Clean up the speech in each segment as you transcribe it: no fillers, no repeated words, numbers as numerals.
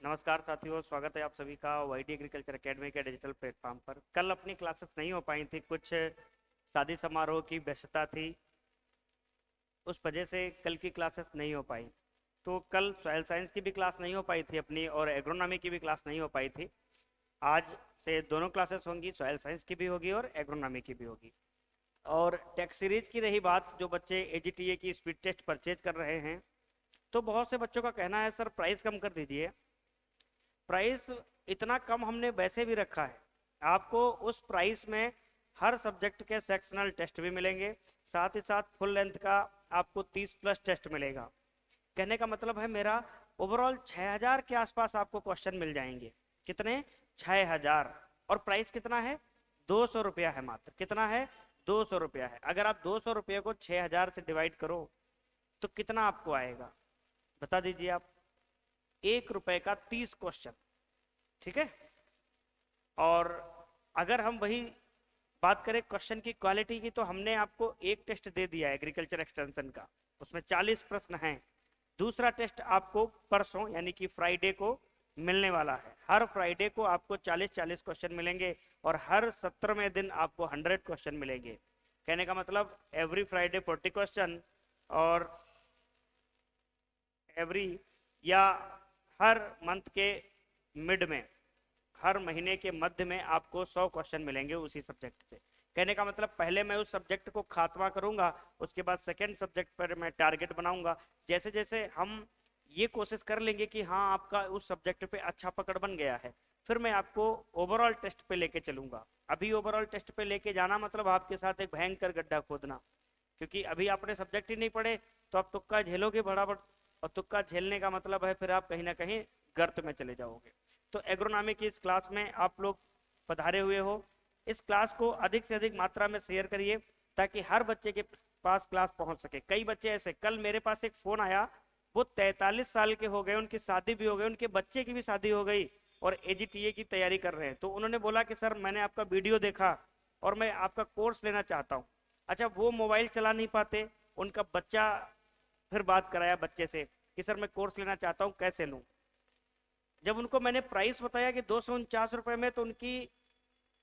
नमस्कार साथियों, स्वागत है आप सभी का वाईटी एग्रीकल्चर एकेडमी के डिजिटल प्लेटफॉर्म पर। कल अपनी क्लासेस नहीं हो पाई थी, कुछ शादी समारोह की व्यस्तता थी, उस वजह से कल की क्लासेस नहीं हो पाई। तो कल सॉइल साइंस की भी क्लास नहीं हो पाई थी अपनी, और एग्रोनॉमी की भी क्लास नहीं हो पाई थी। आज से दोनों क्लासेस होंगी, सॉइल साइंस की भी होगी और एग्रोनॉमी की भी होगी। और टेक्स्ट सीरीज की रही बात, जो बच्चे एजीटीए की स्पीड टेस्ट परचेज कर रहे हैं, तो बहुत से बच्चों का कहना है सर प्राइस कम कर दीजिए। प्राइस इतना कम हमने वैसे भी रखा है, आपको उस प्राइस में हर सब्जेक्ट के सेक्शनल टेस्ट भी मिलेंगे, साथ ही साथ फुल लेंथ का आपको 30 प्लस टेस्ट मिलेगा। कहने का मतलब है मेरा, ओवरऑल 6000 के आसपास आपको क्वेश्चन मिल जाएंगे। कितने? 6000। और प्राइस कितना है? 200 रुपया है मात्र। कितना है? 200 रुपया है। अगर आप 200 रुपये को 6000 से डिवाइड करो तो कितना आपको आएगा, बता दीजिए आप। 1 रुपए का 30 क्वेश्चन, ठीक है। और अगर हम वही बात करें क्वेश्चन की क्वालिटी की, तो हमने आपको एक टेस्ट दे दिया है एग्रीकल्चर एक्सटेंशन का, उसमें 40 प्रश्न हैं। दूसरा टेस्ट आपको परसों यानी कि फ्राइडे को मिलने वाला है। हर फ्राइडे को आपको 40-40 क्वेश्चन मिलेंगे, और हर 17वें दिन आपको 100 क्वेश्चन मिलेंगे। कहने का मतलब एवरी फ्राइडे 40 क्वेश्चन, और एवरी या हर मंथ के मिड में, हर महीने के मध्य में आपको 100 क्वेश्चन मिलेंगे उसी सब्जेक्ट से। कहने का मतलब पहले मैं उस सब्जेक्ट को खात्मा करूंगा, उसके बाद सेकेंड सब्जेक्ट पर मैं टारगेट बनाऊंगा। जैसे जैसे हम ये कोशिश कर लेंगे कि हाँ आपका उस सब्जेक्ट पे अच्छा पकड़ बन गया है, फिर मैं आपको ओवरऑल टेस्ट पे लेके चलूंगा। अभी ओवरऑल टेस्ट पे लेके जाना मतलब आपके साथ एक भयंकर गड्ढा खोदना, क्योंकि अभी आपने सब्जेक्ट ही नहीं पढ़े, तो आप तुक्का झेलोगे बराबर। और तुक्का झेलने का मतलब है फिर आप कहीं ना कहीं गर्त में चले जाओगे। तो एग्रोनॉमी की इस क्लास में आप लोग पधारे हुए हो। इस क्लास को अधिक से अधिक मात्रा में शेयर करिए, ताकि हर बच्चे के पास क्लास पहुंच सके। कई बच्चे ऐसे, कल मेरे पास एक फोन आया, वो 43 साल के हो गए, उनकी शादी भी हो गई, उनके बच्चे की भी शादी हो गई, और एजीटीए की तैयारी कर रहे हैं। तो उन्होंने बोला कि सर मैंने आपका वीडियो देखा और मैं आपका कोर्स लेना चाहता हूँ। अच्छा, वो मोबाइल चला नहीं पाते, उनका बच्चा फिर बात कराया बच्चे से कि सर मैं कोर्स लेना चाहता हूँ, कैसे लूँ। जब उनको मैंने प्राइस बताया कि 249 रुपये में, तो उनकी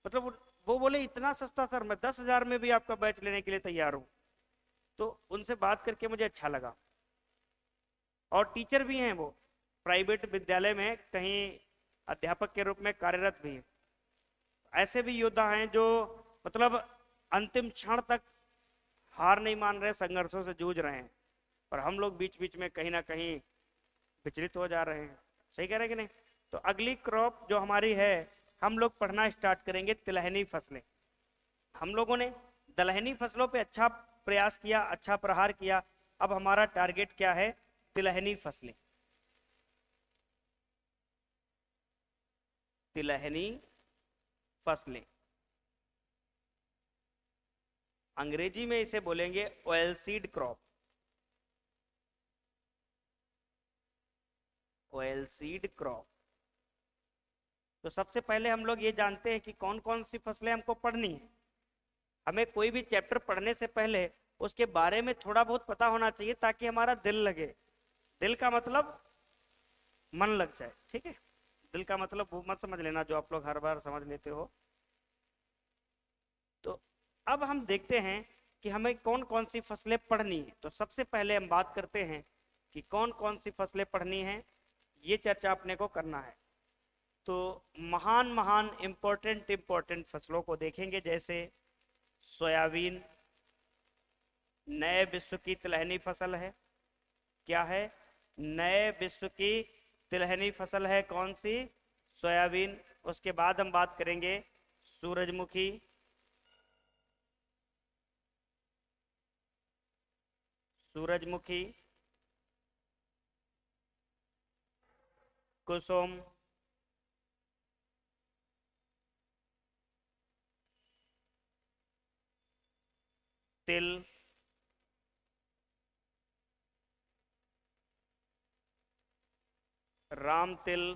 मतलब वो बोले इतना सस्ता सर, मैं 10,000 में भी आपका बैच लेने के लिए तैयार हूँ। तो उनसे बात करके मुझे अच्छा लगा। और टीचर भी हैं वो, प्राइवेट विद्यालय में कहीं अध्यापक के रूप में कार्यरत भी हैं। ऐसे भी योद्धा हैं जो मतलब अंतिम क्षण तक हार नहीं मान रहे, संघर्षों से जूझ रहे हैं। पर हम लोग बीच बीच में कहीं ना कहीं विचलित हो जा रहे हैं। सही कह रहे हैं कि नहीं? तो अगली क्रॉप जो हमारी है, हम लोग पढ़ना स्टार्ट करेंगे तिलहनी फसलें। हम लोगों ने दलहनी फसलों पे अच्छा प्रयास किया, अच्छा प्रहार किया। अब हमारा टारगेट क्या है? तिलहनी फसलें। तिलहनी फसलें, अंग्रेजी में इसे बोलेंगे oil seed crop. Oil seed crop. तो सबसे पहले हम लोग ये जानते हैं कि कौन कौन सी फसलें हमको पढ़नी है। हमें कोई भी चैप्टर पढ़ने से पहले उसके बारे में थोड़ा बहुत पता होना चाहिए, ताकि हमारा दिल लगे। दिल का मतलब मन लग जाए, ठीक है। दिल का मतलब वो मत समझ लेना जो आप लोग हर बार समझ लेते हो। तो अब हम देखते हैं कि हमें कौन कौन सी फसलें पढ़नी है। तो सबसे पहले हम बात करते हैं कि कौन कौन सी फसलें पढ़नी है, ये चर्चा अपने को करना है। तो महान महान इंपॉर्टेंट इंपॉर्टेंट फसलों को देखेंगे, जैसे सोयाबीन नए विश्व की तिलहनी फसल है। क्या है? नए विश्व की तिलहनी फसल है। कौन सी? सोयाबीन। उसके बाद हम बात करेंगे सूरजमुखी, सूरजमुखी, कुसुम, तिल, राम तिल,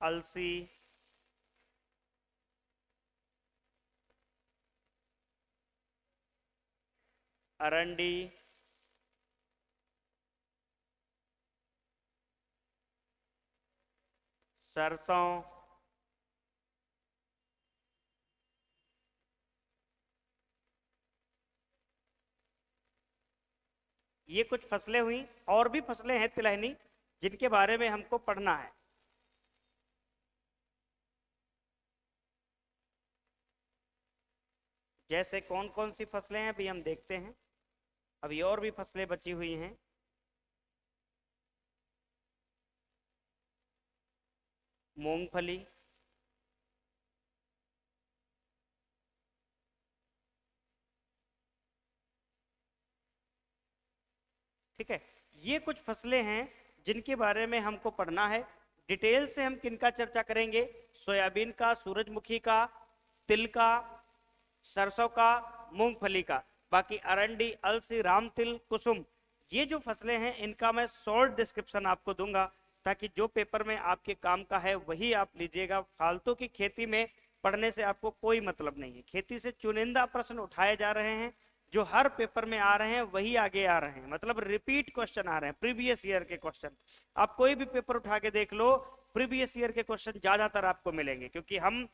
अलसी, अरंडी, सरसों, ये कुछ फसलें हुई। और भी फसलें हैं तिलहनी जिनके बारे में हमको पढ़ना है। जैसे कौन कौन सी फसलें हैं अभी हम देखते हैं। अभी और भी फसलें बची हुई हैं। मूंगफली, ठीक है। ये कुछ फसलें हैं जिनके बारे में हमको पढ़ना है। डिटेल से हम किनका चर्चा करेंगे? सोयाबीन का, सूरजमुखी का, तिल का, सरसों का, मूंगफली का। बाकी अरंडी, अलसी, रामतिल, कुसुम, ये जो फसलें हैं इनका मैं शॉर्ट डिस्क्रिप्शन आपको दूंगा, ताकि जो पेपर में आपके काम का है वही आप लीजिएगा। फालतू की खेती में पढ़ने से आपको कोई मतलब नहीं है। खेती से चुनिंदा प्रश्न उठाए जा रहे हैं, जो हर पेपर में आ रहे हैं वही आगे आ रहे हैं, मतलब रिपीट क्वेश्चन आ रहे हैं, प्रीवियस ईयर के क्वेश्चन। आप कोई भी पेपर उठा के देख लो, प्रीवियस ईयर के क्वेश्चन ज्यादातर आपको मिलेंगे, क्योंकि हम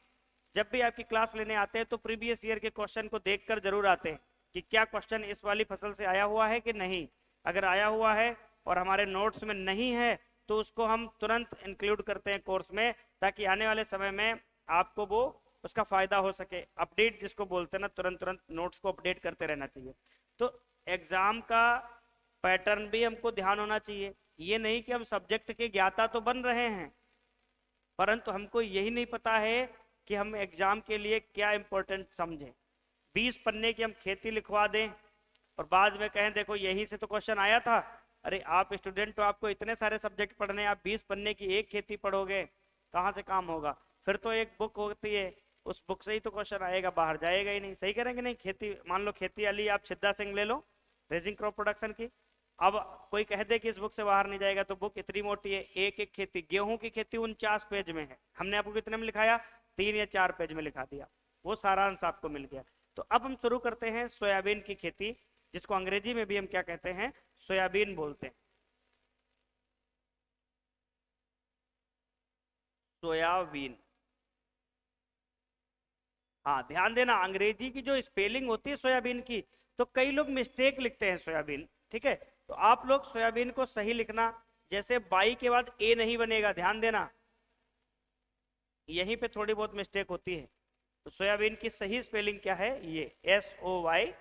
जब भी आपकी क्लास लेने आते हैं तो प्रीवियस ईयर के क्वेश्चन को देखकर जरूर आते हैं कि क्या क्वेश्चन इस वाली फसल से आया हुआ है कि नहीं। अगर आया हुआ है और हमारे नोट्स में नहीं है तो उसको हम तुरंत इंक्लूड करते हैं कोर्स में, ताकि आने वाले समय में आपको वो उसका फायदा हो सके। अपडेट जिसको बोलते हैं ना, तुरंत तुरंत नोट्स को अपडेट करते रहना चाहिए। तो एग्जाम का पैटर्न भी हमको ध्यान होना चाहिए। ये नहीं कि हम सब्जेक्ट के ज्ञाता तो बन रहे हैं, परंतु हमको यही नहीं पता है कि हम एग्जाम के लिए क्या इंपॉर्टेंट समझें। 20 पन्ने की हम खेती लिखवा दें और बाद में कहें देखो यहीं से तो क्वेश्चन आया था। अरे आप स्टूडेंट तो आपको इतने सारे सब्जेक्ट पढ़ने, आप 20 पन्ने की एक खेती पढ़ोगे, कहाँ से काम होगा? फिर तो एक बुक होती है, उस बुक से ही तो क्वेश्चन आएगा, बाहर जाएगा ही नहीं। सही करेंगे नहीं? खेती, मान लो खेती वाली आप सिद्धा सिंह ले लो, रेजिंग क्रॉप प्रोडक्शन की। अब कोई कह दे कि इस बुक से बाहर नहीं जाएगा, तो बुक इतनी मोटी है, एक एक खेती, गेहूं की खेती 49 पेज में है, हमने आपको कितने में लिखाया? 3 या 4 पेज में लिखा दिया, वो सारांश आपको मिल गया। तो अब हम शुरू करते हैं सोयाबीन की खेती, जिसको अंग्रेजी में भी हम क्या कहते हैं? सोयाबीन बोलते हैं। सोयाबीन, हाँ ध्यान देना, अंग्रेजी की जो स्पेलिंग होती है सोयाबीन की, तो कई लोग मिस्टेक लिखते हैं सोयाबीन, ठीक है? तो आप लोग सोयाबीन को सही लिखना। जैसे बाई के बाद ए नहीं बनेगा, ध्यान देना, यहीं पे थोड़ी बहुत मिस्टेक होती है। तो सोयाबीन की सही स्पेलिंग क्या है? ये SOYVEAN,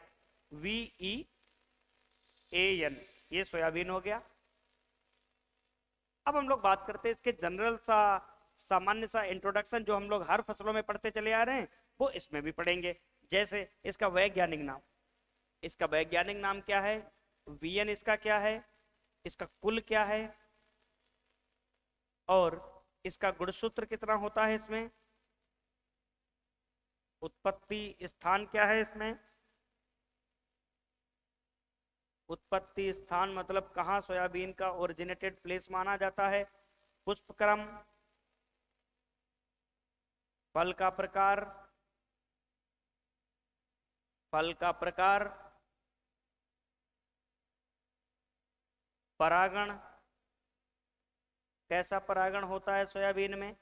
ये सोयाबीन हो गया। अब हम लोग बात करते हैं इसके जनरल सा, सामान्य सा इंट्रोडक्शन, जो हम लोग हर फसलों में पढ़ते चले आ रहे हैं वो इसमें भी पढ़ेंगे। जैसे इसका वैज्ञानिक नाम, इसका वैज्ञानिक नाम क्या है? वियन इसका क्या है? इसका कुल क्या है? और इसका गुणसूत्र कितना होता है इसमें? उत्पत्ति स्थान क्या है इसमें? उत्पत्ति स्थान मतलब कहाँ सोयाबीन का ओरिजिनेटेड प्लेस माना जाता है। पुष्प क्रम, फल का प्रकार, फल का प्रकार, परागण, कैसा परागण होता है सोयाबीन में,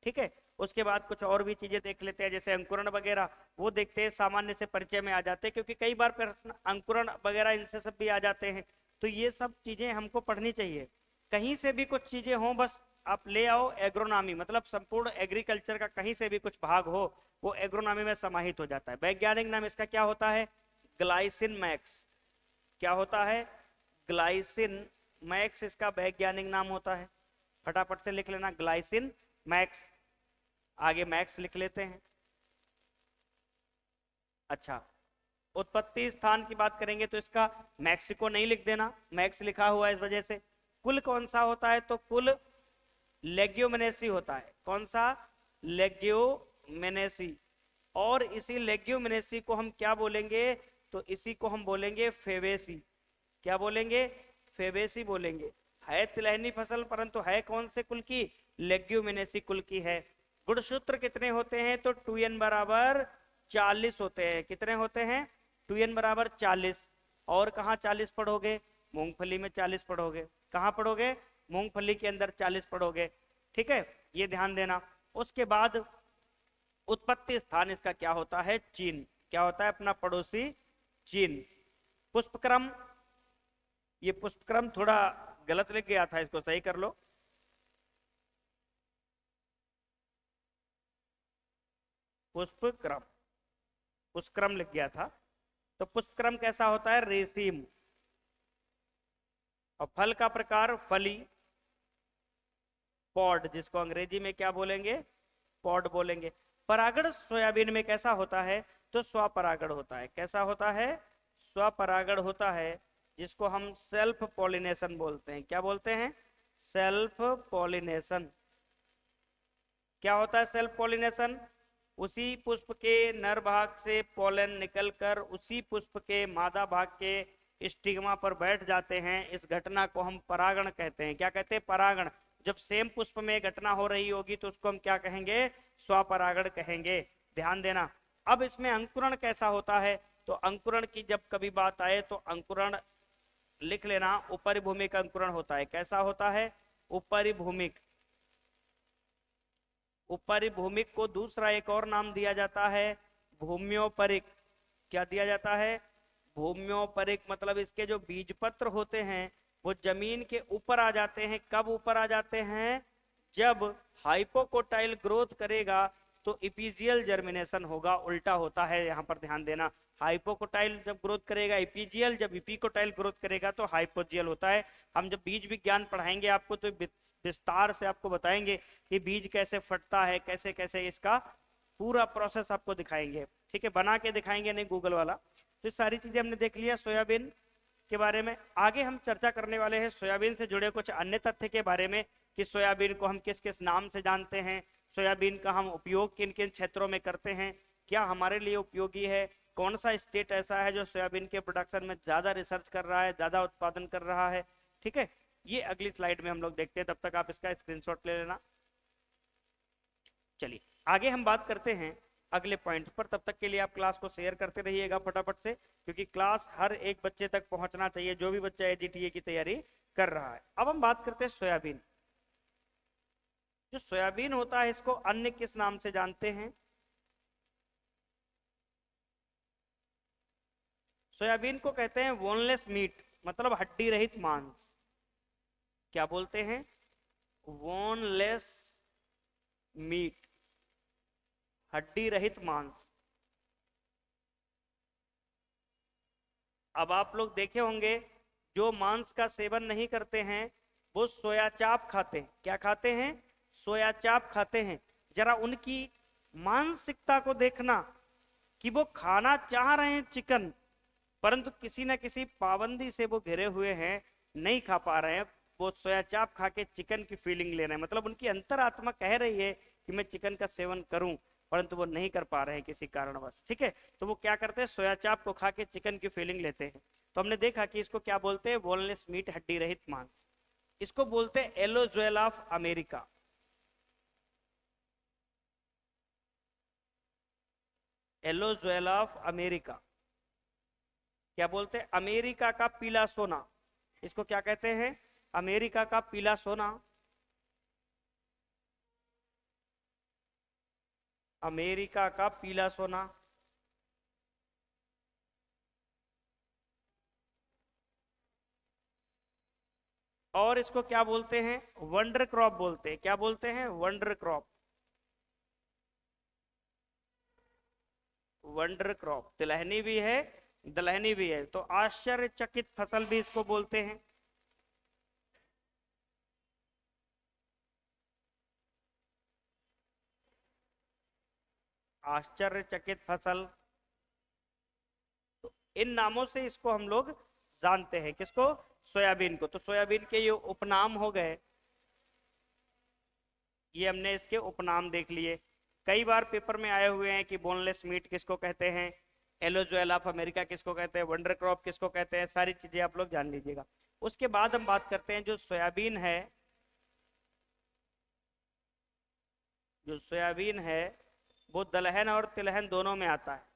ठीक है? उसके बाद कुछ और भी चीजें देख लेते हैं, जैसे अंकुरण वगैरह, वो देखते हैं, सामान्य से परिचय में आ जाते हैं, क्योंकि कई बार प्रश्न अंकुरण वगैरह इनसे सब भी आ जाते हैं। तो ये सब चीजें हमको पढ़नी चाहिए। कहीं से भी कुछ चीजें हों, बस आप ले आओ। एग्रोनॉमी मतलब संपूर्ण एग्रीकल्चर का कहीं से भी कुछ भाग हो, वो एग्रोनॉमी में समाहित हो जाता है। वैज्ञानिक नाम इसका क्या होता है? Glycine max. क्या होता है? ग्लाइसिन मैक्स इसका वैज्ञानिक नाम होता है। फटाफट से लिख लेना, ग्लाइसिन मैक्स। आगे मैक्स लिख लेते हैं। अच्छा, उत्पत्ति स्थान की बात करेंगे तो इसका मैक्सिको नहीं लिख देना, मैक्स लिखा हुआ है इस वजह से। कुल कौन सा होता है? तो कुल लेग्यूमिनेसी होता है। कौन सा? लेग्यूमिनेसी। और इसी लेग्यूमिनेसी को हम क्या बोलेंगे? तो इसी को हम बोलेंगे फेबेसी। क्या बोलेंगे? फेबेसी बोलेंगे। है तिलहनी फसल, परंतु है कौन से कुल की? लेग्यूमिनेसी कुल की है। गुणसूत्र कितने होते हैं? तो 2n बराबर 40 होते हैं। कितने होते हैं? 2n बराबर 40। और कहाँ 40 पढ़ोगे? मूंगफली में 40 पढ़ोगे। कहाँ पढ़ोगे? मूंगफली के अंदर 40 पढ़ोगे। ठीक है, ये ध्यान देना। उसके बाद उत्पत्ति स्थान इसका क्या होता है? चीन। क्या होता है? अपना पड़ोसी चीन। पुष्पक्रम, ये पुष्पक्रम थोड़ा गलत लिख गया था, इसको सही कर लो। पुष्पक्रम, पुष्पक्रम लिख गया था। तो पुष्पक्रम कैसा होता है? रेशम। और फल का प्रकार फली, पॉड, जिसको अंग्रेजी में क्या बोलेंगे? पॉड बोलेंगे। परागण सोयाबीन में कैसा होता है? तो स्वपरागण होता है। कैसा होता है? स्वपरागण होता है, जिसको हम सेल्फ पॉलिनेशन बोलते हैं। क्या बोलते हैं? Self pollination. क्या होता है सेल्फ पॉलिनेशन? उसी पुष्प के नर भाग से पोलन निकलकर उसी पुष्प के मादा भाग के स्टिग्मा पर बैठ जाते हैं। इस घटना को हम परागण कहते हैं। क्या कहते हैं? परागण। जब सेम पुष्प में घटना हो रही होगी तो उसको हम क्या कहेंगे? स्वपरागण कहेंगे। ध्यान देना। अब इसमें अंकुरण कैसा होता है? तो अंकुरण की जब कभी बात आए तो अंकुरण लिख लेना, उपरिभूमिक अंकुरण होता है। कैसा होता है? उपरिभूमिक। उपरिभूमिक को दूसरा एक और नाम दिया जाता है भूम्योपरिक। क्या दिया जाता है? भूम्योपरिक। मतलब इसके जो बीज पत्र होते हैं वो जमीन के ऊपर आ जाते हैं। कब ऊपर आ जाते हैं? जब हाइपोकोटाइल ग्रोथ करेगा तो इपीजियल जर्मिनेशन होगा। उल्टा होता है, यहां पर ध्यान देना। हाइपोकोटाइल जब ग्रोथ करेगा इपीजियल, जब इपिकोटाइल ग्रोथ करेगा तो हाइपोजियल होता है। हम जब बीज विज्ञान पढ़ाएंगे आपको तो विस्तार से आपको बताएंगे कि बीज कैसे फटता है, कैसे कैसे इसका पूरा प्रोसेस आपको दिखाएंगे। ठीक है, बना के दिखाएंगे, नहीं गूगल वाला। तो सारी चीजें हमने देख लिया सोयाबीन के बारे में। आगे हम चर्चा करने वाले हैं सोयाबीन से जुड़े कुछ अन्य तथ्य के बारे में कि सोयाबीन को हम किस किस नाम से जानते हैं, सोयाबीन का हम उपयोग किन किन क्षेत्रों में करते हैं, क्या हमारे लिए उपयोगी है, कौन सा स्टेट ऐसा है जो सोयाबीन के प्रोडक्शन में ज्यादा रिसर्च कर रहा है, ज्यादा उत्पादन कर रहा है। ठीक है, ये अगली स्लाइड में हम लोग देखते हैं, तब तक आप इसका स्क्रीनशॉट ले लेना। चलिए आगे हम बात करते हैं अगले पॉइंट पर। तब तक के लिए आप क्लास को शेयर करते रहिएगा फटाफट से, क्योंकि क्लास हर एक बच्चे तक पहुंचना चाहिए जो भी बच्चा एजीटीए की तैयारी कर रहा है। अब हम बात करते हैं सोयाबीन। जो सोयाबीन होता है इसको अन्य किस नाम से जानते हैं? सोयाबीन को कहते हैं बोनलेस मीट, मतलब हड्डी रहित मांस। क्या बोलते हैं? बोनलेस मीट, हड्डी रहित मांस। अब आप लोग देखे होंगे जो मांस का सेवन नहीं करते हैं वो सोया चाप खाते हैं। क्या खाते हैं? सोया चाप खाते हैं। जरा उनकी मानसिकता को देखना कि वो खाना चाह रहे हैं चिकन, परंतु किसी न किसी पाबंदी से वो घिरे हुए हैं, नहीं खा पा रहे हैं। वो सोया चाप खा के चिकन की फीलिंग ले रहे हैं। मतलब उनकी अंतरात्मा कह रही है कि मैं चिकन का सेवन करूं, परंतु वो नहीं कर पा रहे हैं किसी कारणवश। ठीक है, तो वो क्या करते हैं? सोया चाप को खा के चिकन की फीलिंग लेते हैं। तो हमने देखा कि इसको क्या बोलते हैं? बोनलेस मीट, हड्डी रहित मांस। इसको बोलते हैं yellow jewel of America. Yellow jewel of America. क्या बोलते हैं? अमेरिका का पीला सोना। इसको क्या कहते हैं? अमेरिका का पीला सोना। अमेरिका का पीला सोना। और इसको क्या बोलते हैं? वंडर क्रॉप बोलते हैं। क्या बोलते हैं? Wonder crop. Wonder crop. तिलहनी भी है, दलहनी भी है। तो आश्चर्यचकित फसल भी इसको बोलते हैं। आश्चर्यचकित फसल। तो इन नामों से इसको हम लोग जानते हैं। किसको? सोयाबीन को। तो सोयाबीन के ये उपनाम हो गए, ये हमने इसके उपनाम देख लिए। कई बार पेपर में आए हुए हैं कि बोनलेस मीट किसको कहते हैं, एलोजुएल ऑफ अमेरिका किसको कहते हैं, वंडर क्रॉप किसको कहते हैं, सारी चीजें आप लोग जान लीजिएगा। उसके बाद हम बात करते हैं जो सोयाबीन है, जो सोयाबीन है वो दलहन और तिलहन दोनों में आता है।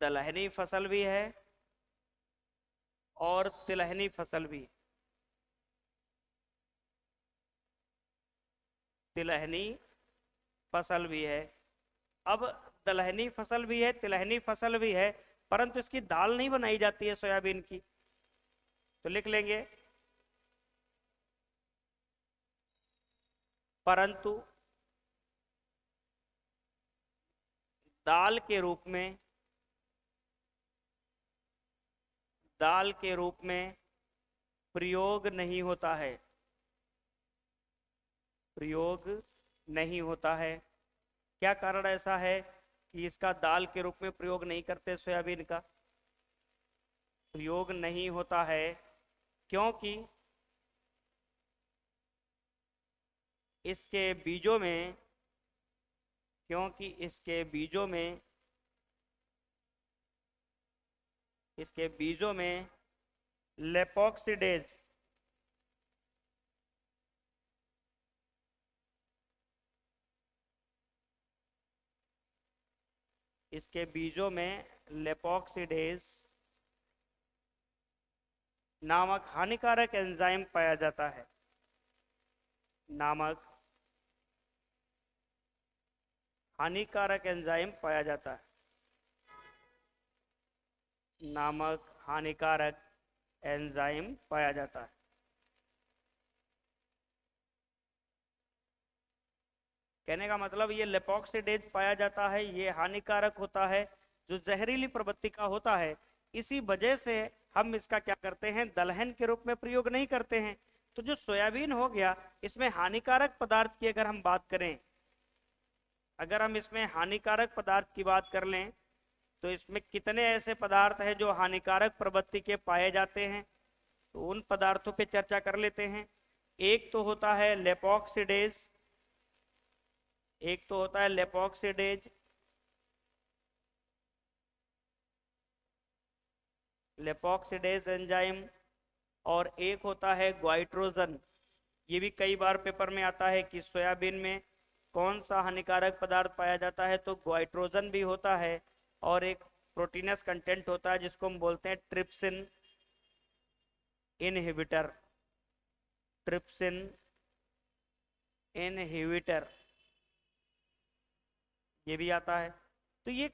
दलहनी फसल भी है और तिलहनी फसल भी। तिलहनी फसल भी है। अब दलहनी फसल भी है, तिलहनी फसल भी है, परंतु इसकी दाल नहीं बनाई जाती है सोयाबीन की। तो लिख लेंगे परंतु दाल के रूप में, दाल के रूप में प्रयोग नहीं होता है। प्रयोग नहीं होता है। क्या कारण ऐसा है कि इसका दाल के रूप में प्रयोग नहीं करते? सोयाबीन का प्रयोग नहीं होता है क्योंकि इसके बीजों में, क्योंकि इसके बीजों में, इसके बीजों में लेपोक्सिडेज, इसके बीजों में लेपोक्सिडेज नामक हानिकारक एंजाइम पाया जाता है। नामक हानिकारक एंजाइम पाया जाता है। नामक हानिकारक एंजाइम पाया जाता है। कहने का मतलब ये लेपोक्सिडेज पाया जाता है, ये हानिकारक होता है, जो जहरीली प्रवृत्ति का होता है। इसी वजह से हम इसका क्या करते हैं, दलहन के रूप में प्रयोग नहीं करते हैं। तो जो सोयाबीन हो गया, इसमें हानिकारक पदार्थ की अगर हम बात करें, अगर हम इसमें हानिकारक पदार्थ की बात कर लें, तो इसमें कितने ऐसे पदार्थ हैं जो हानिकारक प्रवृत्ति के पाए जाते हैं, तो उन पदार्थों पे चर्चा कर लेते हैं। एक तो होता है लेपोक्सिडेज, एक तो होता है लेपोक्सिडेज, लेपोक्सिडेज एंजाइम, और एक होता है ग्वाइट्रोजन। ये भी कई बार पेपर में आता है कि सोयाबीन में कौन सा हानिकारक पदार्थ पाया जाता है, तो ग्वाइट्रोजन भी होता है, और एक प्रोटीनस कंटेंट होता है जिसको हम बोलते हैं ट्रिप्सिन इनहिबिटर। ट्रिप्सिन इनहिबिटर ये भी आता है। तो ये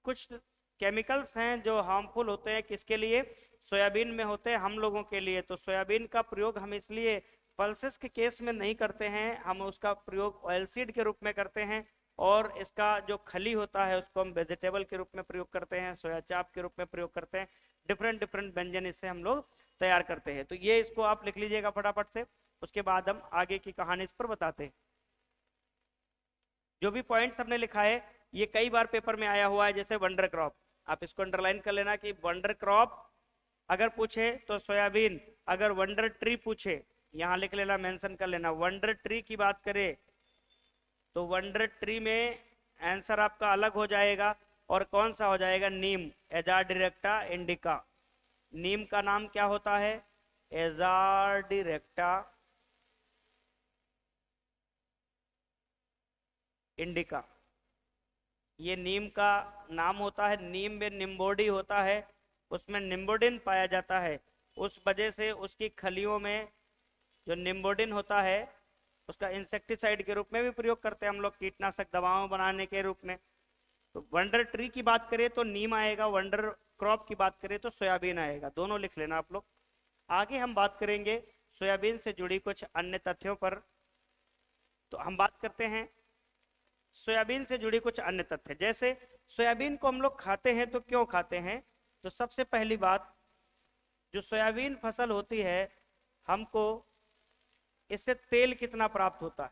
कुछ केमिकल्स हैं जो हार्मफुल होते हैं, किसके लिए? सोयाबीन में होते हैं, हम लोगों के लिए। तो सोयाबीन का प्रयोग हम इसलिए पल्सेस के केस में नहीं करते हैं, हम उसका प्रयोग ऑयल सीड के रूप में करते हैं, और इसका जो खली होता है उसको हम वेजिटेबल के रूप में प्रयोग करते हैं, सोया चाप के रूप में प्रयोग करते हैं। डिफरेंट डिफरेंट व्यंजन इससे हम लोग तैयार करते हैं। तो ये इसको आप लिख लीजिएगा फटाफट से, उसके बाद हम आगे की कहानी इस पर बताते हैं। जो भी पॉइंट्स हमने लिखा है ये कई बार पेपर में आया हुआ है, जैसे वंडर क्रॉप, आप इसको अंडरलाइन कर लेना कि वंडर क्रॉप अगर पूछे तो सोयाबीन, अगर वंडर ट्री पूछे यहां लिख लेना, मेंशन कर लेना। वंडर ट्री की बात करें तो वंडर ट्री में आंसर आपका अलग हो जाएगा, और कौन सा हो जाएगा? नीम, एजाडिरेक्टा इंडिका। नीम का नाम क्या होता है? एजाडिरेक्टा इंडिका, ये नीम का नाम होता है। नीम में निम्बोडी होता है, उसमें निम्बोडिन पाया जाता है, उस वजह से उसकी खलियों में जो निम्बोडिन होता है उसका इंसेक्टिसाइड के रूप में भी प्रयोग करते हैं हम लोग, कीटनाशक दवाओं बनाने के रूप में। तो वंडर ट्री की बात करें तो नीम आएगा, वंडर क्रॉप की बात करें तो सोयाबीन आएगा, दोनों लिख लेना आप लोग। आगे हम बात करेंगे सोयाबीन से जुड़ी कुछ अन्य तथ्यों पर। तो हम बात करते हैं सोयाबीन से जुड़ी कुछ अन्य तथ्य, जैसे सोयाबीन को हम लोग खाते हैं तो क्यों खाते हैं? तो सबसे पहली बात, जो सोयाबीन फसल होती है हमको इससे तेल कितना प्राप्त होता है?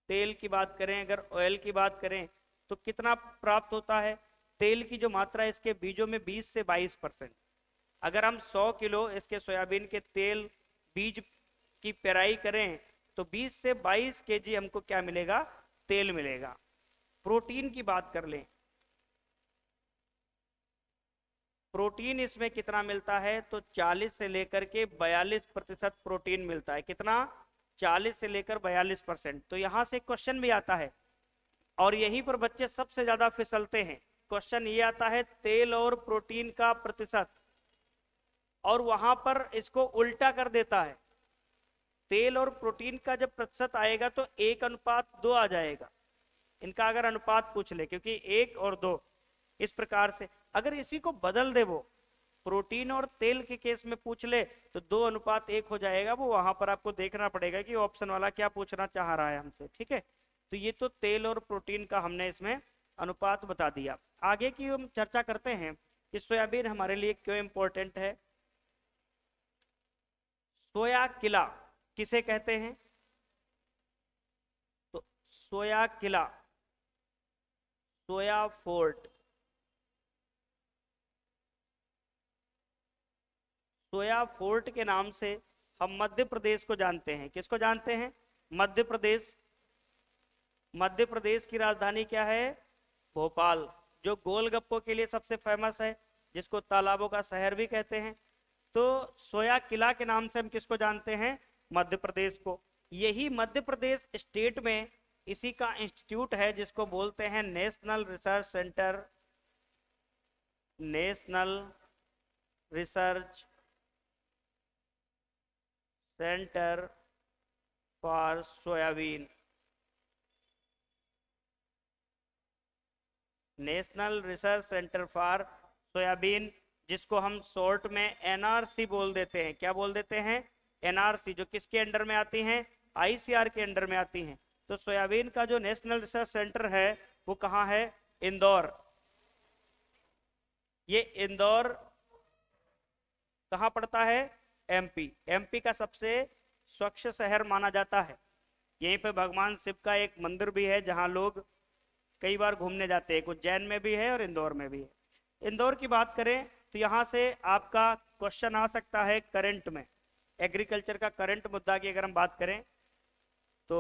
तेल की बात करें, अगर ऑयल की बात करें तो कितना प्राप्त होता है? तेल की जो मात्रा है इसके बीजों में 20 से 22%। अगर हम 100 किलो इसके सोयाबीन के तेल बीज की पेराई करें तो 20 से 22 केजी हमको क्या मिलेगा? तेल मिलेगा। प्रोटीन की बात कर लें, प्रोटीन इसमें कितना मिलता है? तो 40 से लेकर के 42% प्रोटीन मिलता है। कितना? 40 से लेकर 42%। तो यहां से क्वेश्चन भी आता है, और यहीं पर बच्चे सबसे ज्यादा फिसलते हैं क्वेश्चन ये आता है तेल और प्रोटीन का प्रतिशत, और वहां पर इसको उल्टा कर देता है। तेल और प्रोटीन का जब प्रतिशत आएगा तो 1:2 आ जाएगा। इनका अगर अनुपात पूछ ले, क्योंकि 1 और 2 इस प्रकार से, अगर इसी को बदल दे, वो प्रोटीन और तेल के केस में पूछ ले तो 2:1 हो जाएगा। वो वहां पर आपको देखना पड़ेगा कि ऑप्शन वाला क्या पूछना चाह रहा है हमसे। ठीक है, तो ये तो तेल और प्रोटीन का हमने इसमें अनुपात बता दिया। आगे की हम चर्चा करते हैं कि सोयाबीन हमारे लिए क्यों इंपॉर्टेंट है। सोया किला किसे कहते हैं? तो सोया किला, सोया फोर्ट, सोया फोर्ट के नाम से हम मध्य प्रदेश को जानते हैं। किसको जानते हैं? मध्य प्रदेश। मध्य प्रदेश की राजधानी क्या है? भोपाल, जो गोलगप्पों के लिए सबसे फेमस है, जिसको तालाबों का शहर भी कहते हैं। तो सोया किला के नाम से हम किसको जानते हैं? मध्य प्रदेश को। यही मध्य प्रदेश स्टेट में इसी का इंस्टीट्यूट है जिसको बोलते हैं national research centre, national research centre for soybean, national research centre for soybean, जिसको हम शॉर्ट में एनआरसी बोल देते हैं। क्या बोल देते हैं? एनआरसी, जो किसके अंडर में आती हैं? आईसीआर के अंडर में आती हैं। तो सोयाबीन का जो नेशनल रिसर्च सेंटर है वो कहाँ है? इंदौर। ये इंदौर कहाँ पड़ता है? एमपी। एमपी का सबसे स्वच्छ शहर माना जाता है। यहीं पे भगवान शिव का एक मंदिर भी है जहां लोग कई बार घूमने जाते हैं। उज्जैन में भी है और इंदौर में भी है। इंदौर की बात करें तो यहाँ से आपका क्वेश्चन आ सकता है करंट में, एग्रीकल्चर का करंट मुद्दा की अगर हम बात करें तो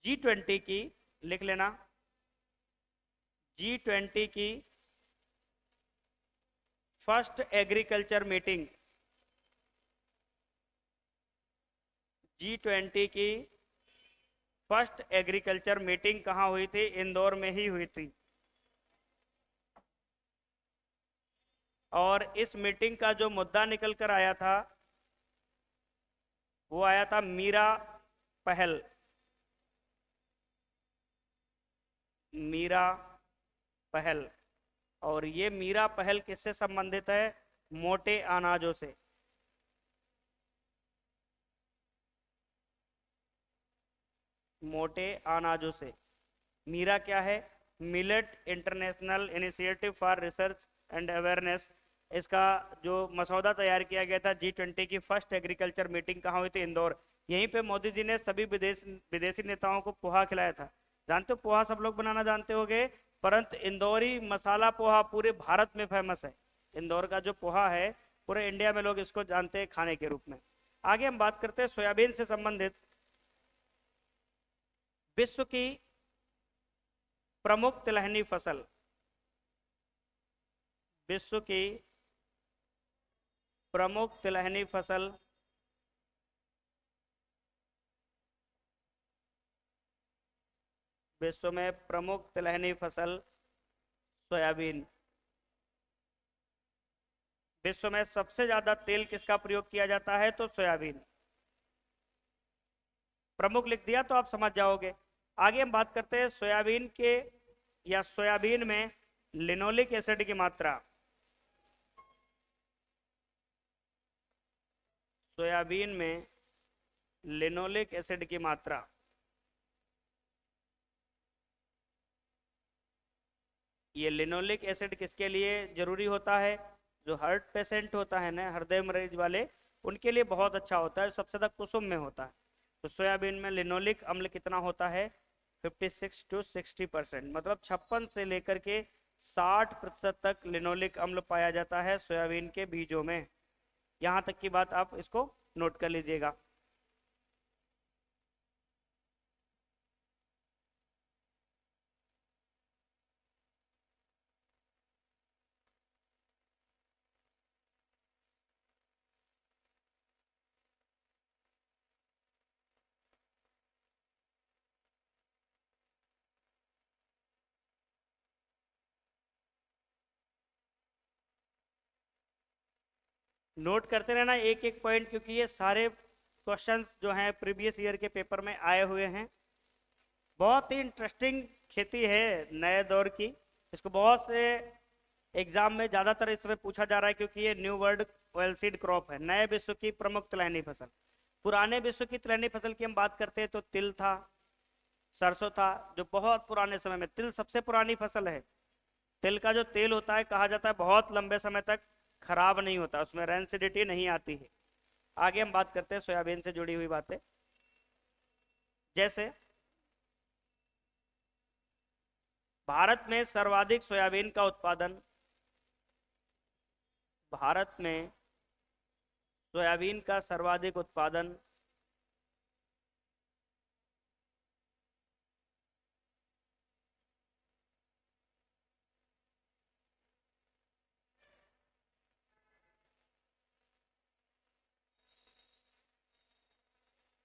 G20 की, लिख लेना, G20 की फर्स्ट एग्रीकल्चर मीटिंग, G20 की फर्स्ट एग्रीकल्चर मीटिंग कहाँ हुई थी? इंदौर में ही हुई थी। और इस मीटिंग का जो मुद्दा निकल कर आया था वो आया था मीरा पहल। मीरा पहल। और ये मीरा पहल किससे संबंधित है? मोटे अनाजों से। मोटे अनाजों से। मीरा क्या है? Millet international initiative for research and awareness. इसका जो मसौदा तैयार किया गया था G20 की फर्स्ट एग्रीकल्चर मीटिंग कहाँ हुई थी? इंदौर। यहीं पे मोदी जी ने सभी विदेशी नेताओं को पोहा खिलाया था। जानते हो पोहा सब लोग बनाना जानते होंगे, परंतु इंदौरी मसाला पोहा पूरे भारत में फेमस है। इंदौर का जो पोहा है पूरे इंडिया में लोग इसको जानते हैं खाने के रूप में। आगे हम बात करते हैं सोयाबीन से संबंधित। विश्व की प्रमुख तिलहनी फसल, विश्व की प्रमुख तिलहनी फसल, विश्व में प्रमुख तिलहनी फसल सोयाबीन। विश्व में सबसे ज्यादा तेल किसका प्रयोग किया जाता है? तो सोयाबीन। प्रमुख लिख दिया तो आप समझ जाओगे। आगे हम बात करते हैं सोयाबीन के या सोयाबीन में लिनोलिक एसिड की मात्रा। सोयाबीन में लिनोलिक एसिड की मात्रा। ये लिनोलिक एसिड किसके लिए जरूरी होता है? जो हार्ट पेशेंट होता है ना, हृदय मरीज वाले, उनके लिए बहुत अच्छा होता है। सबसे ज्यादा कुसुम में होता है। तो सोयाबीन में लिनोलिक अम्ल कितना होता है? 56 to 60%, मतलब 56 से लेकर के 60% तक लिनोलिक अम्ल पाया जाता है सोयाबीन के बीजों में। यहाँ तक की बात आप इसको नोट कर लीजिएगा। नोट करते रहना एक एक पॉइंट, क्योंकि ये सारे क्वेश्चंस जो हैं प्रीवियस ईयर के पेपर में आए हुए हैं। बहुत ही इंटरेस्टिंग खेती है नए दौर की। इसको बहुत से एग्जाम में ज़्यादातर इस समय पूछा जा रहा है, क्योंकि ये न्यू वर्ल्ड ऑयलसीड क्रॉप है, नए विश्व की प्रमुख तिलहनी फसल। पुराने विश्व की तिलहनी फसल की हम बात करते हैं तो तिल था, सरसों था, जो बहुत पुराने समय में, तिल सबसे पुरानी फसल है। तिल का जो तेल होता है कहा जाता है बहुत लंबे समय तक खराब नहीं होता, उसमें रेंसिडिटी नहीं आती है। आगे हम बात करते हैं सोयाबीन से जुड़ी हुई बातें। जैसे भारत में सर्वाधिक सोयाबीन का उत्पादन, भारत में सोयाबीन का सर्वाधिक उत्पादन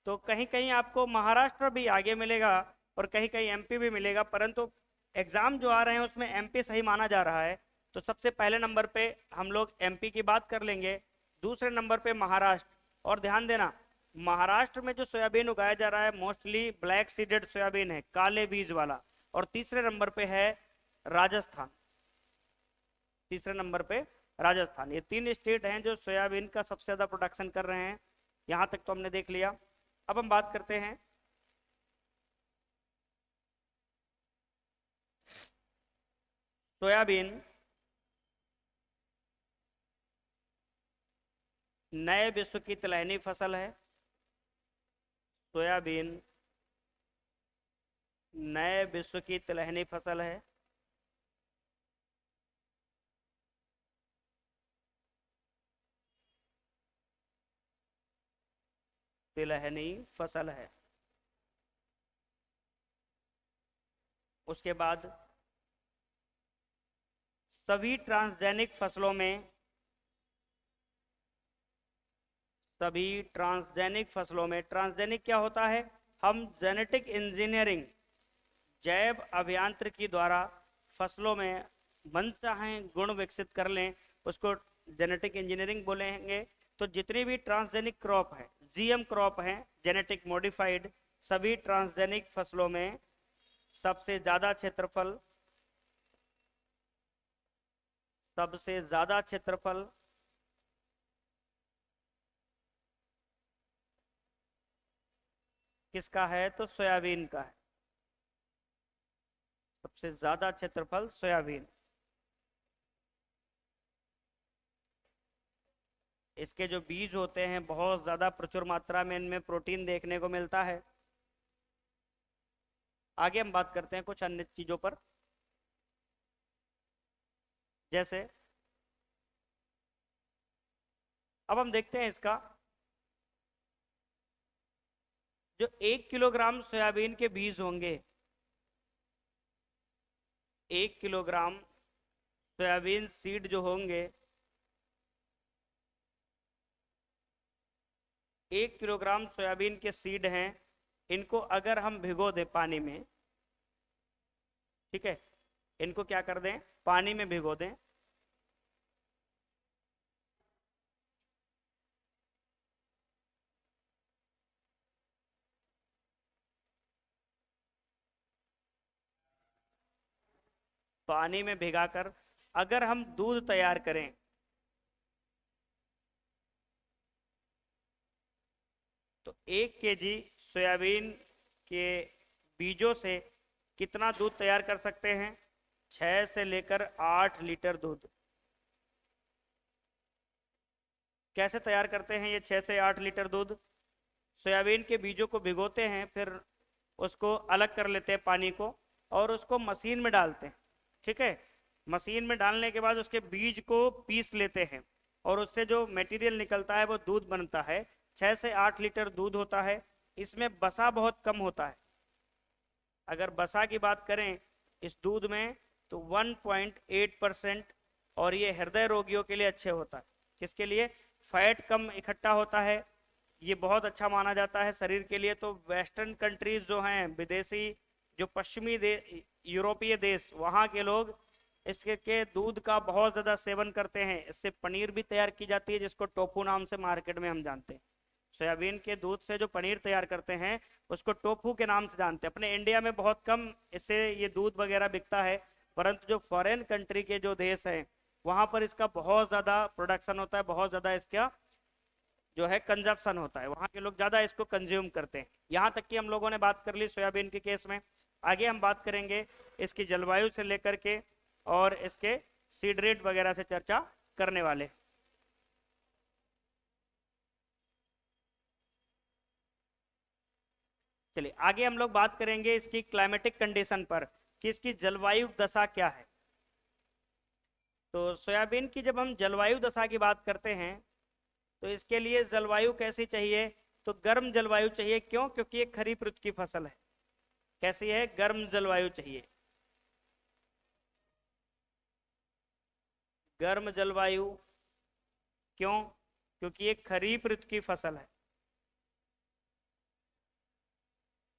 तो कहीं कहीं आपको महाराष्ट्र भी आगे मिलेगा और कहीं कहीं एमपी भी मिलेगा, परंतु एग्जाम जो आ रहे हैं उसमें एमपी सही माना जा रहा है। तो सबसे पहले नंबर पे हम लोग एमपी की बात कर लेंगे, दूसरे नंबर पे महाराष्ट्र। और ध्यान देना, महाराष्ट्र में जो सोयाबीन उगाया जा रहा है मोस्टली ब्लैक सीडेड सोयाबीन है, काले बीज वाला। और तीसरे नंबर पे है राजस्थान, तीसरे नंबर पे राजस्थान। ये तीन स्टेट हैं जो सोयाबीन का सबसे ज्यादा प्रोडक्शन कर रहे हैं। यहां तक तो हमने देख लिया। अब हम बात करते हैं सोयाबीन नए विश्व की तिलहनी फसल है। सोयाबीन नए विश्व की तिलहनी फसल है। तिलहनी फसल है। उसके बाद सभी ट्रांसजेनिक फसलों में, सभी ट्रांसजेनिक फसलों में, ट्रांसजेनिक क्या होता है? हम जेनेटिक इंजीनियरिंग, जैव अभियांत्रिकी द्वारा फसलों में मनचाहे गुण विकसित कर लें, उसको जेनेटिक इंजीनियरिंग बोलेंगे। तो जितनी भी ट्रांसजेनिक क्रॉप है, जीएम क्रॉप है, जेनेटिक मॉडिफाइड, सभी ट्रांसजेनिक फसलों में सबसे ज्यादा क्षेत्रफल, सबसे ज्यादा क्षेत्रफल किसका है? तो सोयाबीन का है। सबसे ज्यादा क्षेत्रफल सोयाबीन। इसके जो बीज होते हैं बहुत ज्यादा प्रचुर मात्रा में इनमें प्रोटीन देखने को मिलता है। आगे हम बात करते हैं कुछ अन्य चीजों पर। जैसे अब हम देखते हैं इसका जो 1 किलोग्राम सोयाबीन के बीज होंगे, 1 किलोग्राम सोयाबीन सीड जो होंगे, 1 किलोग्राम सोयाबीन के सीड हैं, इनको अगर हम भिगो दें पानी में, ठीक है, इनको क्या कर दें? पानी में भिगो दें। पानी में भिगाकर अगर हम दूध तैयार करें, तो 1 केजी सोयाबीन के बीजों से कितना दूध तैयार कर सकते हैं? 6 से लेकर 8 लीटर दूध। कैसे तैयार करते हैं ये 6 से 8 लीटर दूध? सोयाबीन के बीजों को भिगोते हैं, फिर उसको अलग कर लेते हैं पानी को, और उसको मशीन में डालते हैं, ठीक है। मशीन में डालने के बाद उसके बीज को पीस लेते हैं, और उससे जो मटेरियल निकलता है वो दूध बनता है। 6 से 8 लीटर दूध होता है। इसमें बसा बहुत कम होता है। अगर बसा की बात करें इस दूध में, तो 1.8%। और ये हृदय रोगियों के लिए अच्छे होता है। किसके लिए? फैट कम इकट्ठा होता है, ये बहुत अच्छा माना जाता है शरीर के लिए। तो वेस्टर्न कंट्रीज जो हैं, विदेशी जो पश्चिमी यूरोपीय देश, वहाँ के लोग इसके दूध का बहुत ज्यादा सेवन करते हैं। इससे पनीर भी तैयार की जाती है, जिसको टोफू नाम से मार्केट में हम जानते हैं। सोयाबीन के दूध से जो पनीर तैयार करते हैं उसको टोफू के नाम से जानते हैं। अपने इंडिया में बहुत कम इससे ये दूध वगैरह बिकता है, परंतु जो फॉरेन कंट्री के जो देश हैं वहां पर इसका बहुत ज्यादा प्रोडक्शन होता है, बहुत ज्यादा इसका जो है कंजप्शन होता है, वहां के लोग ज्यादा इसको कंज्यूम करते हैं। यहाँ तक कि हम लोगों ने बात कर ली सोयाबीन के केस में। आगे हम बात करेंगे इसकी जलवायु से लेकर के और इसके सीड रेट वगैरह से चर्चा करने वाले। चलिए आगे हम लोग बात करेंगे इसकी क्लाइमेटिक कंडीशन पर कि इसकी जलवायु दशा क्या है। तो सोयाबीन की जब हम जलवायु दशा की बात करते हैं तो इसके लिए जलवायु कैसी चाहिए, तो गर्म जलवायु चाहिए। क्यों? क्योंकि ये खरीफ ऋतु की फसल है। कैसी है? गर्म जलवायु चाहिए। गर्म जलवायु क्यों? क्योंकि ये खरीफ ऋतु की फसल है।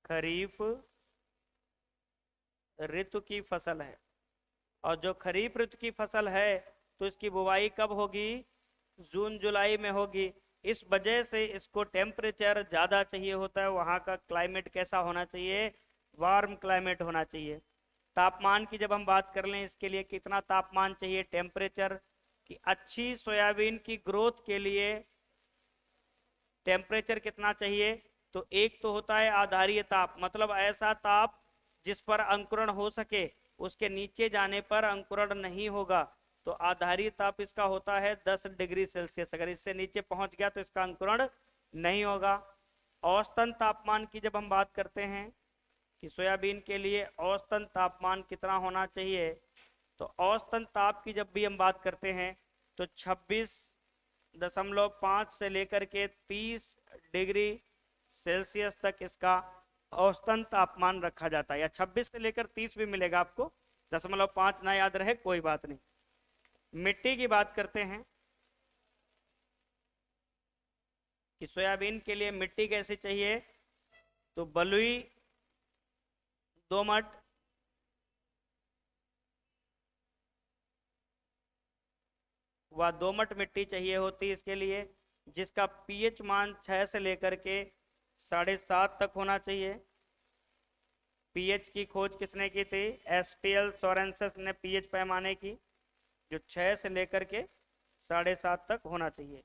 खरीफ ऋतु की फसल है, और जो खरीफ ऋतु की फसल है तो इसकी बुवाई कब होगी? जून जुलाई में होगी। इस वजह से इसको टेम्परेचर ज़्यादा चाहिए होता है। वहाँ का क्लाइमेट कैसा होना चाहिए? वार्म क्लाइमेट होना चाहिए। तापमान की जब हम बात कर लें इसके लिए कितना तापमान चाहिए, टेम्परेचर की अच्छी सोयाबीन की ग्रोथ के लिए टेम्परेचर कितना चाहिए? तो एक तो होता है आधारीय ताप, मतलब ऐसा ताप जिस पर अंकुरण हो सके, उसके नीचे जाने पर अंकुरण नहीं होगा। तो आधारीय ताप इसका होता है 10 डिग्री सेल्सियस। अगर इससे नीचे पहुंच गया तो इसका अंकुरण नहीं होगा। औसतन तापमान की जब हम बात करते हैं कि सोयाबीन के लिए औसतन तापमान कितना होना चाहिए, तो औसतन ताप की जब भी हम बात करते हैं तो 26.5 से लेकर के 30 डिग्री सेल्सियस तक इसका औसतन तापमान रखा जाता है। या 26 से लेकर 30 भी मिलेगा आपको, 0.5 ना याद रहे कोई बात नहीं। मिट्टी की बात करते हैं कि सोयाबीन के लिए मिट्टी कैसी चाहिए, तो बलुई, दोमट, व दोमट मिट्टी चाहिए होती है इसके लिए, जिसका पीएच मान 6 से लेकर के 7.5 तक होना चाहिए। पीएच की खोज किसने की थी? एसपीएल सोरेंसस ने पीएच पैमाने की, जो 6 से लेकर के 7.5 तक होना चाहिए।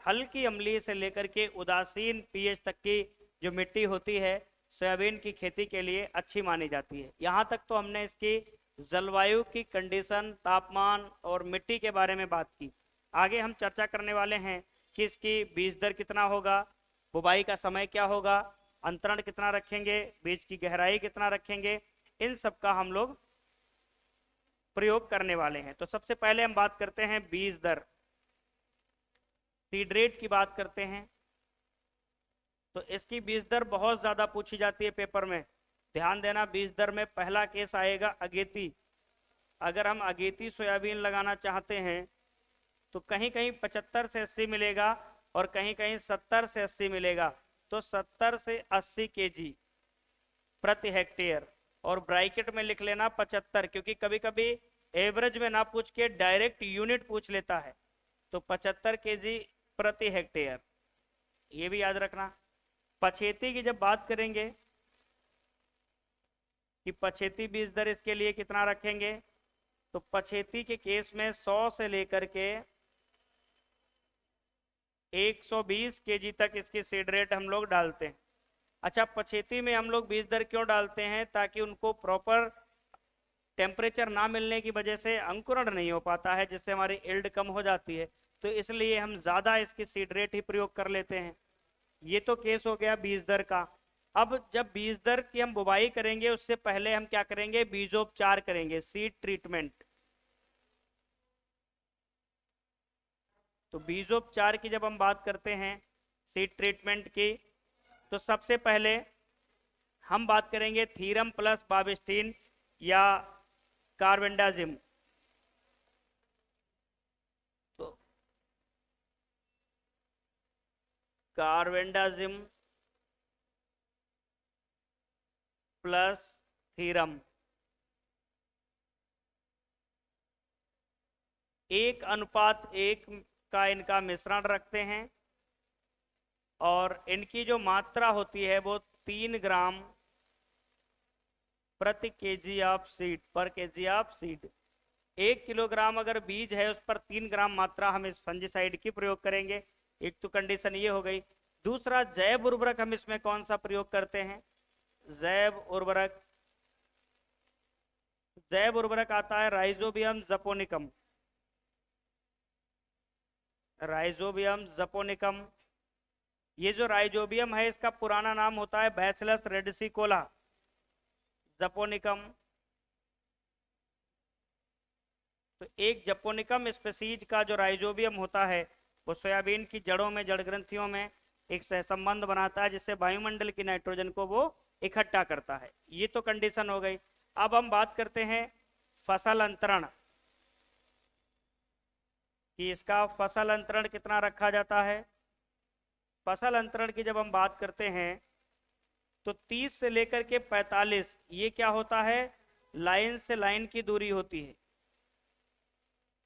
हल्की अम्लीय से लेकर के उदासीन पीएच तक की जो मिट्टी होती है सोयाबीन की खेती के लिए अच्छी मानी जाती है। यहाँ तक तो हमने इसकी जलवायु की कंडीशन, तापमान और मिट्टी के बारे में बात की। आगे हम चर्चा करने वाले हैं कि इसकी बीज दर कितना होगा, बुवाई का समय क्या होगा, अंतरण कितना रखेंगे, बीज की गहराई कितना रखेंगे, इन सब का हम लोग प्रयोग करने वाले हैं। तो सबसे पहले हम बात करते हैं बीज दर, सीड रेट की बात करते हैं। तो इसकी बीज दर बहुत ज्यादा पूछी जाती है पेपर में। ध्यान देना, बीज दर में पहला केस आएगा अगेती। अगर हम अगेती सोयाबीन लगाना चाहते हैं तो कहीं कहीं 75 से 80 मिलेगा और कहीं कहीं 70 से 80 मिलेगा। तो 70 से 80 केजी प्रति हेक्टेयर, और ब्रैकेट में लिख लेना 75, क्योंकि कभी कभी एवरेज में ना पूछ के डायरेक्ट यूनिट पूछ लेता है। तो 75 केजी प्रति हेक्टेयर, ये भी याद रखना। पछेती की जब बात करेंगे कि पछेती बीज दर इसके लिए कितना रखेंगे, तो पछेती के केस में 100 से लेकर के 120 केजी तक इसकी सीड रेट हम लोग डालते हैं। अच्छा, पछेती में हम लोग बीज दर क्यों डालते हैं? ताकि उनको प्रॉपर टेम्परेचर ना मिलने की वजह से अंकुरण नहीं हो पाता है, जिससे हमारी इल्ड कम हो जाती है। तो इसलिए हम ज्यादा इसकी सीड रेट ही प्रयोग कर लेते हैं। ये तो केस हो गया बीज दर का। अब जब बीज दर की हम बुवाई करेंगे उससे पहले हम क्या करेंगे? बीजोपचार करेंगे, सीड ट्रीटमेंट। तो बीजोपचार की जब हम बात करते हैं सीड ट्रीटमेंट की, तो सबसे पहले हम बात करेंगे थीरम प्लस बाविस्टीन या कार्बेंडाजिम। तो कार्बेंडाजिम प्लस थीरम, 1:1 का इनका मिश्रण रखते हैं और इनकी जो मात्रा होती है वो 3 ग्राम प्रति केजी ऑफ सीड, पर केजी ऑफ सीड। 1 किलोग्राम अगर बीज है उस पर 3 ग्राम मात्रा हम इस फंजीसाइड की प्रयोग करेंगे। एक तो कंडीशन ये हो गई। दूसरा, जैव उर्वरक हम इसमें कौन सा प्रयोग करते हैं? जैव उर्वरक, जैव उर्वरक आता है राइजोबियम जपोनिकम, राइजोबियम जपोनिकम। ये जो राइजोबियम है इसका पुराना नाम होता है बैसिलस रेडिसिकोला जपोनिकम। तो एक जपोनिकम स्पीसीज का जो राइजोबियम होता है वो सोयाबीन की जड़ों में, जड़ ग्रंथियों में एक सहसंबंध बनाता है जिससे वायुमंडल की नाइट्रोजन को वो इकट्ठा करता है। ये तो कंडीशन हो गई। अब हम बात करते हैं फसल अंतरण कि इसका फसल अंतरण कितना रखा जाता है। फसल अंतरण की जब हम बात करते हैं तो 30 से लेकर के 45 ये क्या होता है? लाइन से लाइन की दूरी होती है।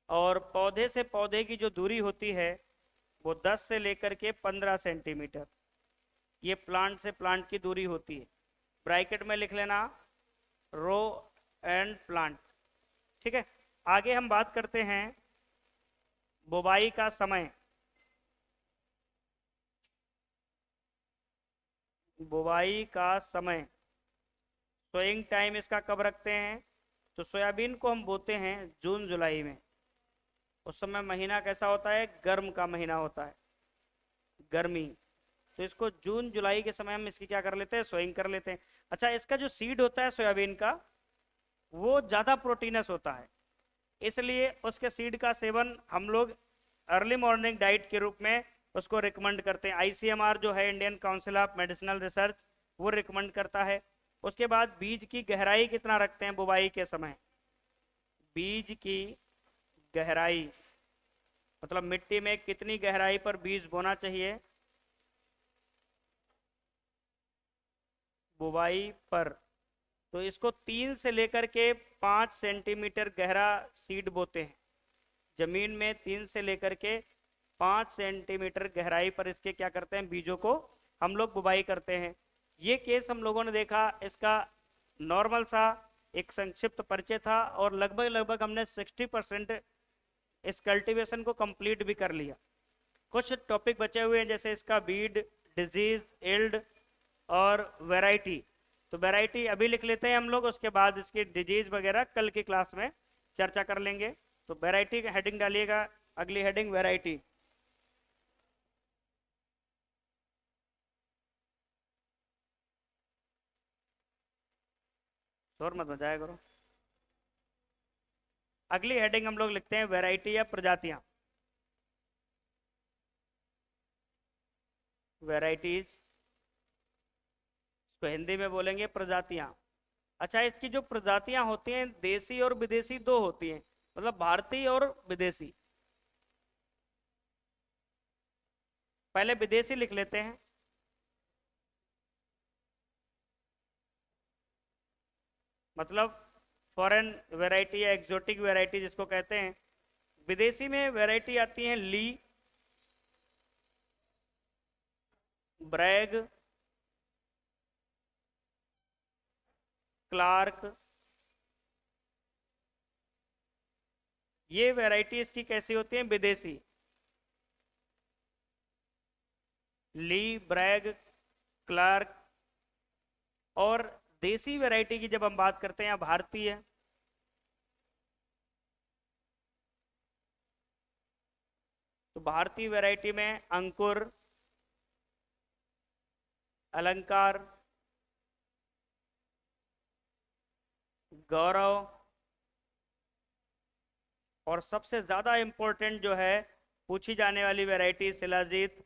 और पौधे से पौधे की जो दूरी होती है वो 10 से लेकर के 15 सेंटीमीटर, ये प्लांट से प्लांट की दूरी होती है। ब्रैकेट में लिख लेना रो एंड प्लांट। ठीक है, आगे हम बात करते हैं बुवाई का समय। बुवाई का समय, सोइंग टाइम इसका कब रखते हैं? तो सोयाबीन को हम बोते हैं जून जुलाई में। उस समय महीना कैसा होता है? गर्म का महीना होता है, गर्मी। तो इसको जून जुलाई के समय हम इसकी क्या कर लेते हैं? सोइंग कर लेते हैं। अच्छा, इसका जो सीड होता है सोयाबीन का वो ज़्यादा प्रोटीनस होता है, इसलिए उसके सीड का सेवन हम लोग अर्ली मॉर्निंग डाइट के रूप में उसको रिकमेंड करते हैं। ICMR जो है, Indian council of medicinal research, वो रिकमेंड करता है। उसके बाद बीज की गहराई कितना रखते हैं बुवाई के समय? बीज की गहराई मतलब मिट्टी में कितनी गहराई पर बीज बोना चाहिए बुवाई पर? तो इसको 3 से लेकर के 5 सेंटीमीटर गहरा सीड बोते हैं। जमीन में 3 से लेकर के 5 सेंटीमीटर गहराई पर इसके क्या करते हैं? बीजों को हम लोग बुवाई करते हैं। ये केस हम लोगों ने देखा, इसका नॉर्मल सा एक संक्षिप्त परिचय था और लगभग लगभग हमने 60% इस कल्टीवेशन को कंप्लीट भी कर लिया। कुछ टॉपिक बचे हुए हैं जैसे इसका बीड, डिजीज, इल्ड और वैरायटी। तो वैरायटी अभी लिख लेते हैं हम लोग, उसके बाद इसकी डिजीज वगैरह कल की क्लास में चर्चा कर लेंगे। तो वैरायटी का हेडिंग डालिएगा, अगली हेडिंग वैरायटी। शोर मत मचाया करो। अगली हेडिंग हम लोग लिखते हैं वैरायटी या प्रजातियां, वैराइटीज। तो हिंदी में बोलेंगे प्रजातियां। अच्छा, इसकी जो प्रजातियां होती हैं देसी और विदेशी दो होती हैं, मतलब भारतीय और विदेशी। पहले विदेशी लिख लेते हैं। मतलब फॉरेन वैरायटी या एक्सोटिक वैरायटी जिसको कहते हैं। विदेशी में वैरायटी आती है ली, ब्रैग, क्लार्क। ये वैरायटी इसकी कैसी होती है? विदेशी। ली, ब्रैग, क्लार्क। और देसी वैरायटी की जब हम बात करते हैं, भारतीय, तो भारतीय वैरायटी में अंकुर, अलंकार, गौरव और सबसे ज्यादा इंपॉर्टेंट जो है पूछी जाने वाली वैरायटी शिलाजीत।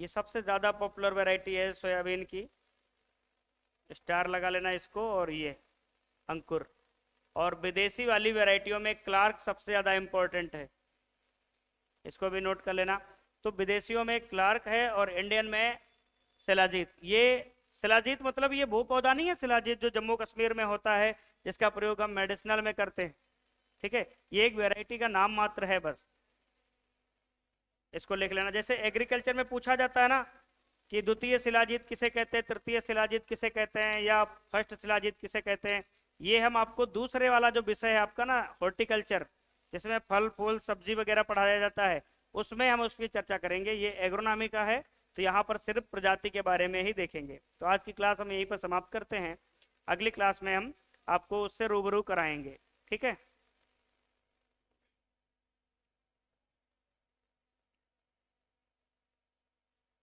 ये सबसे ज्यादा पॉपुलर वैरायटी है सोयाबीन की, स्टार लगा लेना इसको, और ये अंकुर। और विदेशी वाली वैरायटियों में क्लार्क सबसे ज्यादा इंपॉर्टेंट है, इसको भी नोट कर लेना। तो विदेशियों में क्लार्क है और इंडियन में शिलाजीत। ये शिलाजीत मतलब ये वो पौधा नहीं है शिलाजीत जो जम्मू कश्मीर में होता है, जिसका प्रयोग हम मेडिसिनल में करते हैं। ठीक है, ये एक वैरायटी का नाम मात्र है बस, इसको लिख लेना। जैसे एग्रीकल्चर में पूछा जाता है ना कि द्वितीय शिलाजीत किसे कहते हैं, तृतीय शिलाजीत किसे कहते हैं, या फर्स्ट शिलाजीत किसे कहते हैं, ये हम आपको दूसरे वाला जो विषय है आपका ना हॉर्टिकल्चर, जिसमें फल फूल सब्जी वगैरह पढ़ाया जाता है, उसमें हम उसकी चर्चा करेंगे। ये एग्रोनॉमी का है, तो यहाँ पर सिर्फ प्रजाति के बारे में ही देखेंगे। तो आज की क्लास हम यहीं पर समाप्त करते हैं, अगली क्लास में हम आपको उससे रूबरू कराएंगे। ठीक है।